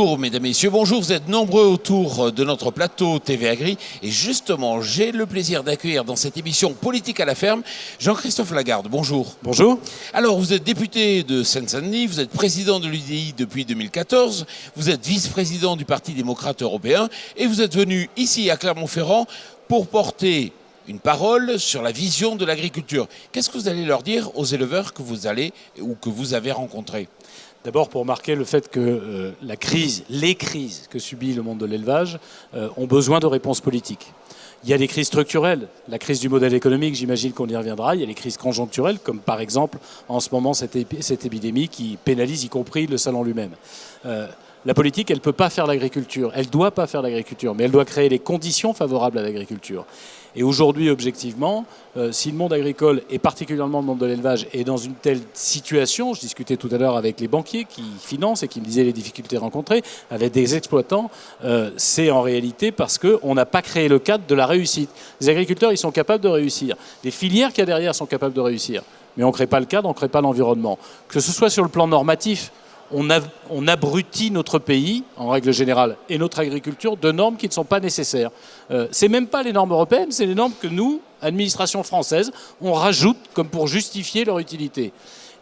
Bonjour mesdames et messieurs, bonjour, vous êtes nombreux autour de notre plateau TV Agri et justement j'ai le plaisir d'accueillir dans cette émission Politique à la ferme Jean-Christophe Lagarde, bonjour. Bonjour. Alors vous êtes député de Seine-Saint-Denis, vous êtes président de l'UDI depuis 2014, vous êtes vice-président du Parti démocrate européen et vous êtes venu ici à Clermont-Ferrand pour porter une parole sur la vision de l'agriculture. Qu'est-ce que vous allez leur dire aux éleveurs que vous allez ou que vous avez rencontrés ? D'abord pour marquer le fait que les crises que subit le monde de l'élevage ont besoin de réponses politiques. Il y a des crises structurelles, la crise du modèle économique, j'imagine qu'on y reviendra. Il y a les crises conjoncturelles, comme par exemple en ce moment cette épidémie qui pénalise y compris le salon lui-même. La politique, elle ne peut pas faire l'agriculture, elle ne doit pas faire l'agriculture, mais elle doit créer les conditions favorables à l'agriculture. Et aujourd'hui, objectivement, si le monde agricole, et particulièrement le monde de l'élevage, est dans une telle situation, je discutais tout à l'heure avec les banquiers qui financent et qui me disaient les difficultés rencontrées, avec des exploitants, c'est en réalité parce qu'on n'a pas créé le cadre de la réussite. Les agriculteurs, ils sont capables de réussir. Les filières qu'il y a derrière sont capables de réussir. Mais on ne crée pas le cadre, on ne crée pas l'environnement. Que ce soit sur le plan normatif, on abrutit notre pays, en règle générale, et notre agriculture de normes qui ne sont pas nécessaires. C'est même pas les normes européennes, c'est les normes que nous, administration française, on rajoute comme pour justifier leur utilité.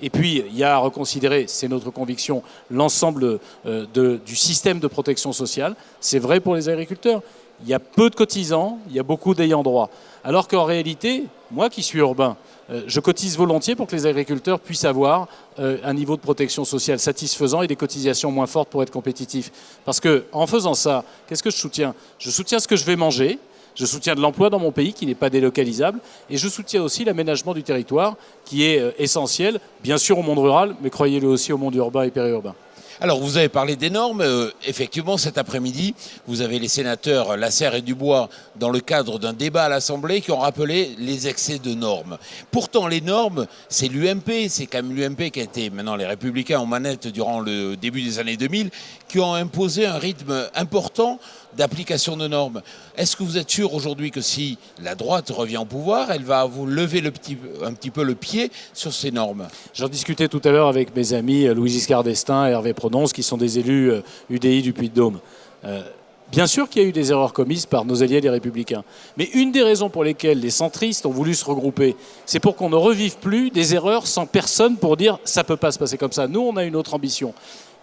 Et puis, il y a à reconsidérer, c'est notre conviction, l'ensemble du système de protection sociale. C'est vrai pour les agriculteurs. Il y a peu de cotisants, il y a beaucoup d'ayants droit. Alors qu'en réalité, moi qui suis urbain, je cotise volontiers pour que les agriculteurs puissent avoir un niveau de protection sociale satisfaisant et des cotisations moins fortes pour être compétitifs. Parce qu'en faisant ça, qu'est-ce que je soutiens ? Je soutiens ce que je vais manger, je soutiens de l'emploi dans mon pays qui n'est pas délocalisable, et je soutiens aussi l'aménagement du territoire qui est essentiel, bien sûr au monde rural, mais croyez-le aussi au monde urbain et périurbain. Alors, vous avez parlé des normes. Effectivement, cet après-midi, vous avez les sénateurs Lasserre et Dubois, dans le cadre d'un débat à l'Assemblée, qui ont rappelé les excès de normes. Pourtant, les normes, c'est l'UMP. C'est quand même l'UMP qui a été, maintenant les Républicains en manette durant le début des années 2000, qui ont imposé un rythme important d'application de normes. Est-ce que vous êtes sûr aujourd'hui que si la droite revient au pouvoir, elle va vous lever un petit peu le pied sur ces normes ? J'en discutais tout à l'heure avec mes amis Louis Giscard d'Estaing et Hervé Prononce, qui sont des élus UDI du Puy-de-Dôme. Bien sûr qu'il y a eu des erreurs commises par nos alliés les Républicains. Mais une des raisons pour lesquelles les centristes ont voulu se regrouper, c'est pour qu'on ne revive plus des erreurs sans personne pour dire « ça ne peut pas se passer comme ça ». Nous, on a une autre ambition.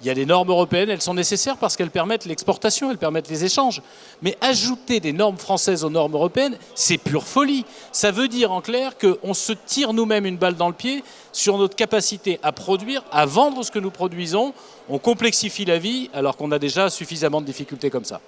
Il y a des normes européennes, elles sont nécessaires parce qu'elles permettent l'exportation, elles permettent les échanges. Mais ajouter des normes françaises aux normes européennes, c'est pure folie. Ça veut dire en clair qu'on se tire nous-mêmes une balle dans le pied sur notre capacité à produire, à vendre ce que nous produisons. On complexifie la vie alors qu'on a déjà suffisamment de difficultés comme ça.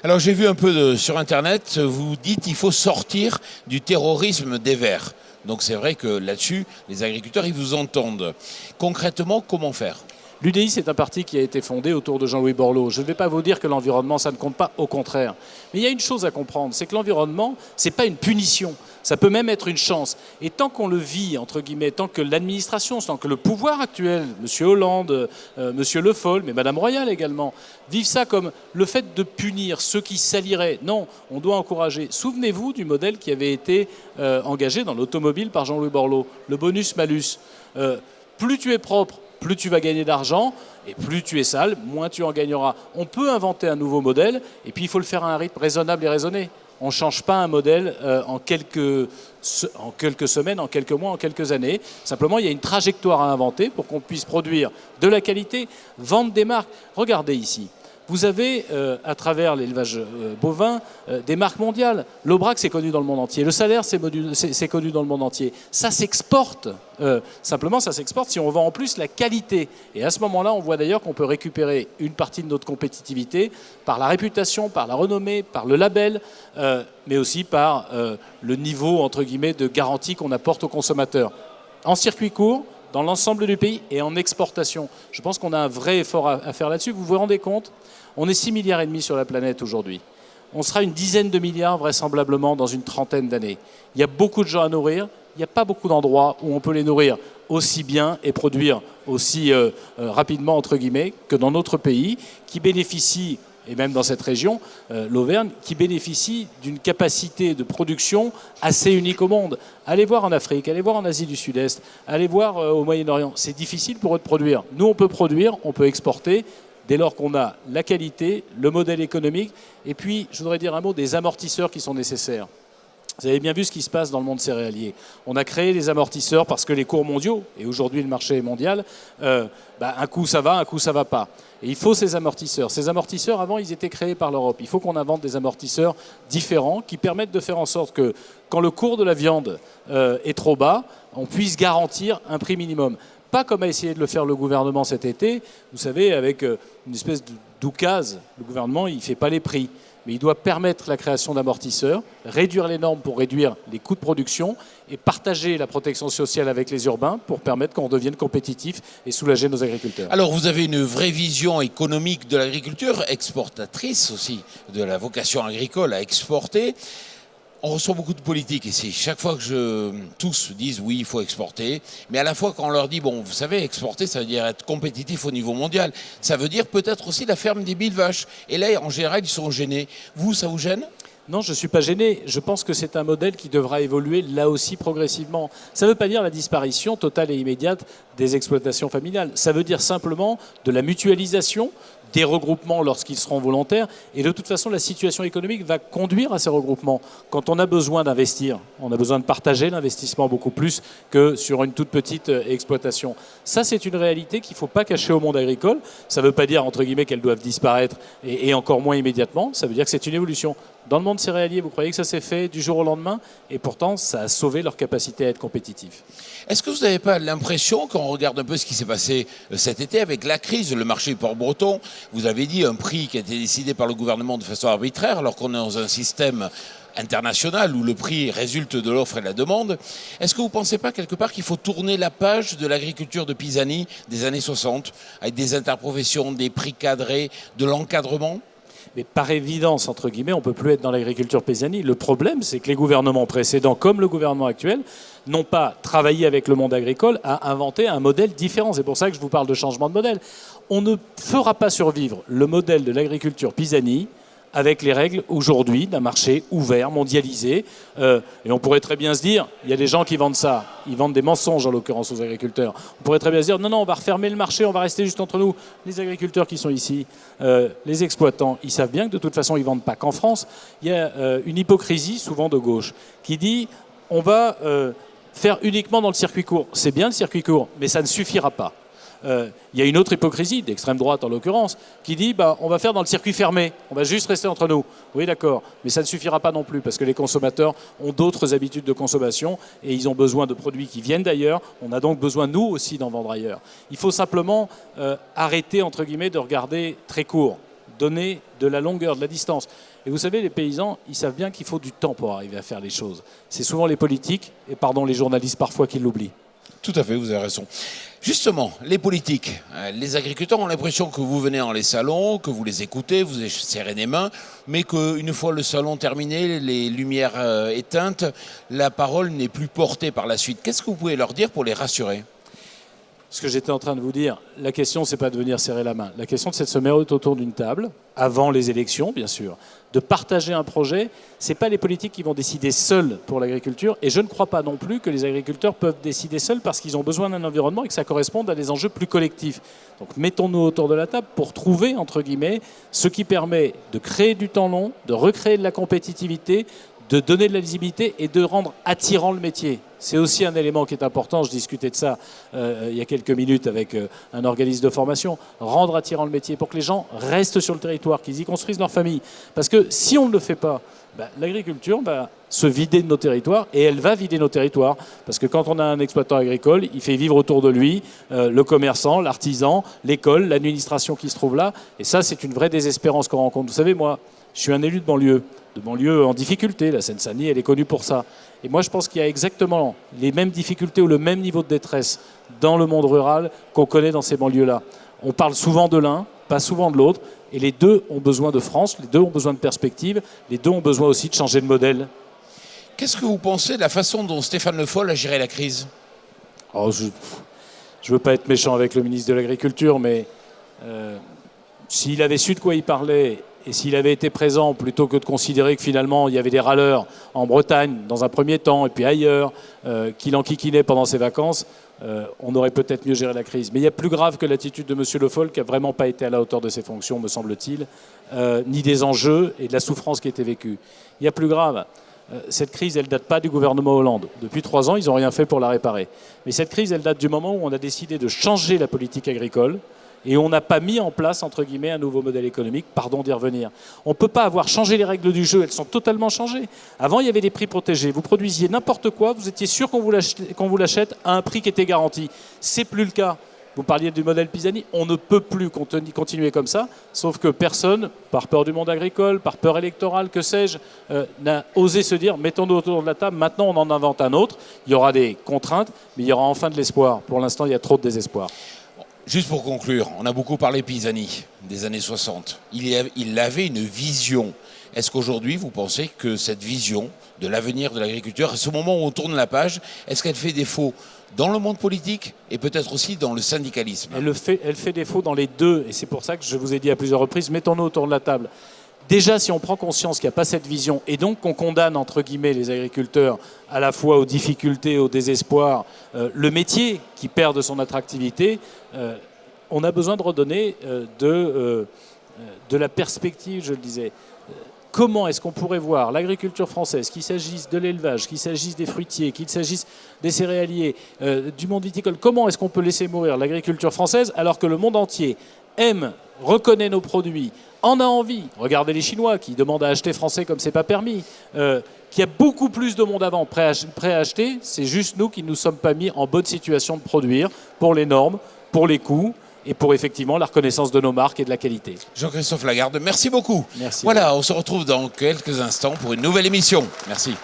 Alors j'ai vu un peu sur Internet, vous dites qu'il faut sortir du terrorisme des Verts. Donc c'est vrai que là-dessus, les agriculteurs, ils vous entendent. Concrètement, comment faire ? L'UDI, c'est un parti qui a été fondé autour de Jean-Louis Borloo. Je ne vais pas vous dire que l'environnement, ça ne compte pas, au contraire. Mais il y a une chose à comprendre, c'est que l'environnement, ce n'est pas une punition. Ça peut même être une chance. Et tant qu'on le vit, entre guillemets, tant que l'administration, tant que le pouvoir actuel, M. Hollande, M. Le Foll, mais Mme Royal également, vivent ça comme le fait de punir ceux qui saliraient. Non, on doit encourager. Souvenez-vous du modèle qui avait été engagé dans l'automobile par Jean-Louis Borloo, le bonus-malus. Plus tu es propre, plus tu vas gagner d'argent, et plus tu es sale, moins tu en gagneras. On peut inventer un nouveau modèle, et puis il faut le faire à un rythme raisonnable et raisonné. On ne change pas un modèle en quelques semaines, en quelques mois, en quelques années. Simplement, il y a une trajectoire à inventer pour qu'on puisse produire de la qualité, vendre des marques. Regardez ici. Vous avez, à travers l'élevage bovin, des marques mondiales. L'Aubrac, c'est connu dans le monde entier. Le Salaire, c'est connu dans le monde entier. Ça s'exporte. Simplement, ça s'exporte si on vend en plus la qualité. Et à ce moment-là, on voit d'ailleurs qu'on peut récupérer une partie de notre compétitivité par la réputation, par la renommée, par le label, mais aussi par le niveau, entre guillemets, de garantie qu'on apporte aux consommateurs. En circuit court, dans l'ensemble du pays et en exportation. Je pense qu'on a un vrai effort à faire là-dessus. Vous vous rendez compte ? On est 6,5 milliards sur la planète aujourd'hui. On sera une dizaine de milliards vraisemblablement dans une trentaine d'années. Il y a beaucoup de gens à nourrir. Il n'y a pas beaucoup d'endroits où on peut les nourrir aussi bien et produire aussi rapidement, entre guillemets, que dans notre pays, qui bénéficie, et même dans cette région, l'Auvergne, qui bénéficie d'une capacité de production assez unique au monde. Allez voir en Afrique, allez voir en Asie du Sud-Est, allez voir au Moyen-Orient. C'est difficile pour eux de produire. Nous, on peut produire, on peut exporter. dès lors qu'on a la qualité, le modèle économique, et puis, je voudrais dire un mot des amortisseurs qui sont nécessaires. Vous avez bien vu ce qui se passe dans le monde céréalier. On a créé les amortisseurs parce que les cours mondiaux, et aujourd'hui le marché est mondial, un coup ça va, un coup ça va pas. Et il faut ces amortisseurs. Ces amortisseurs, avant, ils étaient créés par l'Europe. Il faut qu'on invente des amortisseurs différents qui permettent de faire en sorte que, quand le cours de la viande est trop bas, on puisse garantir un prix minimum. Pas comme a essayé de le faire le gouvernement cet été, vous savez, avec une espèce d'oukase. Le gouvernement, il ne fait pas les prix. Mais il doit permettre la création d'amortisseurs, réduire les normes pour réduire les coûts de production et partager la protection sociale avec les urbains pour permettre qu'on devienne compétitif et soulager nos agriculteurs. Alors vous avez une vraie vision économique de l'agriculture, exportatrice aussi de la vocation agricole à exporter. On reçoit beaucoup de politiques ici. Chaque fois que tous disent oui, il faut exporter, mais à la fois quand on leur dit, bon, vous savez, exporter, ça veut dire être compétitif au niveau mondial. Ça veut dire peut-être aussi la ferme des 1000 vaches. Et là, en général, ils sont gênés. Vous, ça vous gêne ? Non, je ne suis pas gêné. Je pense que c'est un modèle qui devra évoluer là aussi progressivement. Ça ne veut pas dire la disparition totale et immédiate des exploitations familiales. Ça veut dire simplement de la mutualisation, des regroupements lorsqu'ils seront volontaires. Et de toute façon, la situation économique va conduire à ces regroupements. Quand on a besoin d'investir, on a besoin de partager l'investissement beaucoup plus que sur une toute petite exploitation. Ça, c'est une réalité qu'il ne faut pas cacher au monde agricole. Ça ne veut pas dire, entre guillemets, qu'elles doivent disparaître et encore moins immédiatement. Ça veut dire que c'est une évolution. Dans le monde céréalier, vous croyez que ça s'est fait du jour au lendemain? Et pourtant, ça a sauvé leur capacité à être compétitifs. Est-ce que vous n'avez pas l'impression, quand on regarde un peu ce qui s'est passé cet été avec la crise, le marché port-breton, vous avez dit un prix qui a été décidé par le gouvernement de façon arbitraire, alors qu'on est dans un système international où le prix résulte de l'offre et de la demande. Est-ce que vous ne pensez pas quelque part qu'il faut tourner la page de l'agriculture de Pisani des années 60, avec des interprofessions, des prix cadrés, de l'encadrement ? Mais par évidence, entre guillemets, on ne peut plus être dans l'agriculture paysanne. Le problème, c'est que les gouvernements précédents, comme le gouvernement actuel, n'ont pas travaillé avec le monde agricole à inventer un modèle différent. C'est pour ça que je vous parle de changement de modèle. On ne fera pas survivre le modèle de l'agriculture pisani avec les règles aujourd'hui d'un marché ouvert, mondialisé. Et on pourrait très bien se dire, il y a des gens qui vendent ça, ils vendent des mensonges en l'occurrence aux agriculteurs. On pourrait très bien se dire, non, on va refermer le marché, on va rester juste entre nous. Les agriculteurs qui sont ici, les exploitants, ils savent bien que de toute façon, ils ne vendent pas qu'en France. Il y a une hypocrisie, souvent de gauche, qui dit, on va faire uniquement dans le circuit court. C'est bien le circuit court, mais ça ne suffira pas. Il y a une autre hypocrisie, d'extrême droite en l'occurrence, qui dit on va faire dans le circuit fermé, on va juste rester entre nous. Oui, d'accord, mais ça ne suffira pas non plus, parce que les consommateurs ont d'autres habitudes de consommation et ils ont besoin de produits qui viennent d'ailleurs. On a donc besoin, nous aussi, d'en vendre ailleurs. Il faut simplement arrêter, entre guillemets, de regarder très court, donner de la longueur, de la distance. Et vous savez, les paysans, ils savent bien qu'il faut du temps pour arriver à faire les choses. C'est souvent les politiques, et pardon, les journalistes parfois qui l'oublient. Tout à fait, vous avez raison. Justement, les politiques, les agriculteurs ont l'impression que vous venez dans les salons, que vous les écoutez, vous les serrez les mains, mais qu'une fois le salon terminé, les lumières éteintes, la parole n'est plus portée par la suite. Qu'est-ce que vous pouvez leur dire pour les rassurer ? Ce que j'étais en train de vous dire, la question, c'est pas de venir serrer la main. La question, c'est de se mettre autour d'une table, avant les élections, bien sûr, de partager un projet. Ce n'est pas les politiques qui vont décider seuls pour l'agriculture. Et je ne crois pas non plus que les agriculteurs peuvent décider seuls parce qu'ils ont besoin d'un environnement et que ça corresponde à des enjeux plus collectifs. Donc mettons-nous autour de la table pour trouver, entre guillemets, ce qui permet de créer du temps long, de recréer de la compétitivité, de donner de la lisibilité et de rendre attirant le métier. C'est aussi un élément qui est important. Je discutais de ça il y a quelques minutes avec un organisme de formation. Rendre attirant le métier pour que les gens restent sur le territoire, qu'ils y construisent leur famille. Parce que si on ne le fait pas, l'agriculture va se vider de nos territoires et elle va vider nos territoires. Parce que quand on a un exploitant agricole, il fait vivre autour de lui le commerçant, l'artisan, l'école, l'administration qui se trouve là. Et ça, c'est une vraie désespérance qu'on rencontre. Vous savez, moi, je suis un élu de banlieue en difficulté. La Seine-Saint-Denis, elle est connue pour ça. Et moi, je pense qu'il y a exactement les mêmes difficultés ou le même niveau de détresse dans le monde rural qu'on connaît dans ces banlieues-là. On parle souvent de l'un, pas souvent de l'autre. Et les deux ont besoin de France, les deux ont besoin de perspectives, les deux ont besoin aussi de changer de modèle. Qu'est-ce que vous pensez de la façon dont Stéphane Le Foll a géré la crise ? Je ne veux pas être méchant avec le ministre de l'Agriculture, mais s'il avait su de quoi il parlait et s'il avait été présent, plutôt que de considérer que finalement il y avait des râleurs en Bretagne dans un premier temps et puis ailleurs, qu'il enquiquinait pendant ses vacances, on aurait peut-être mieux géré la crise. Mais il y a plus grave que l'attitude de M. Le Foll, qui n'a vraiment pas été à la hauteur de ses fonctions, me semble-t-il, ni des enjeux et de la souffrance qui a été vécue. Il y a plus grave. Cette crise, elle ne date pas du gouvernement Hollande. Depuis 3 ans, ils n'ont rien fait pour la réparer. Mais cette crise, elle date du moment où on a décidé de changer la politique agricole et on n'a pas mis en place, entre guillemets, un nouveau modèle économique. Pardon d'y revenir. On ne peut pas avoir changé les règles du jeu. Elles sont totalement changées. Avant, il y avait des prix protégés. Vous produisiez n'importe quoi. Vous étiez sûr qu'on vous l'achète à un prix qui était garanti. C'est plus le cas. Vous parliez du modèle Pisani, on ne peut plus continuer comme ça, sauf que personne, par peur du monde agricole, par peur électorale, que sais-je, n'a osé se dire, mettons-nous autour de la table, maintenant on en invente un autre, il y aura des contraintes, mais il y aura enfin de l'espoir. Pour l'instant, il y a trop de désespoir. Juste pour conclure, on a beaucoup parlé Pisani des années 60. Il avait une vision. Est-ce qu'aujourd'hui, vous pensez que cette vision de l'avenir de l'agriculture, à ce moment où on tourne la page, est-ce qu'elle fait défaut dans le monde politique et peut-être aussi dans le syndicalisme? Elle fait défaut dans les deux, et c'est pour ça que je vous ai dit à plusieurs reprises, mettons-nous autour de la table. Déjà, si on prend conscience qu'il n'y a pas cette vision, et donc qu'on condamne, entre guillemets, les agriculteurs à la fois aux difficultés, au désespoir, le métier qui perd de son attractivité, on a besoin de redonner de la perspective, je le disais. Comment est-ce qu'on pourrait voir l'agriculture française, qu'il s'agisse de l'élevage, qu'il s'agisse des fruitiers, qu'il s'agisse des céréaliers, du monde viticole, comment est-ce qu'on peut laisser mourir l'agriculture française alors que le monde entier aime, reconnaît nos produits, en a envie? Regardez les Chinois qui demandent à acheter français comme c'est pas permis, qu'il y a beaucoup plus de monde avant prêt à acheter, c'est juste nous qui ne nous sommes pas mis en bonne situation de produire pour les normes, pour les coûts, et pour effectivement la reconnaissance de nos marques et de la qualité. Jean-Christophe Lagarde, merci beaucoup. Merci. Voilà, on se retrouve dans quelques instants pour une nouvelle émission. Merci.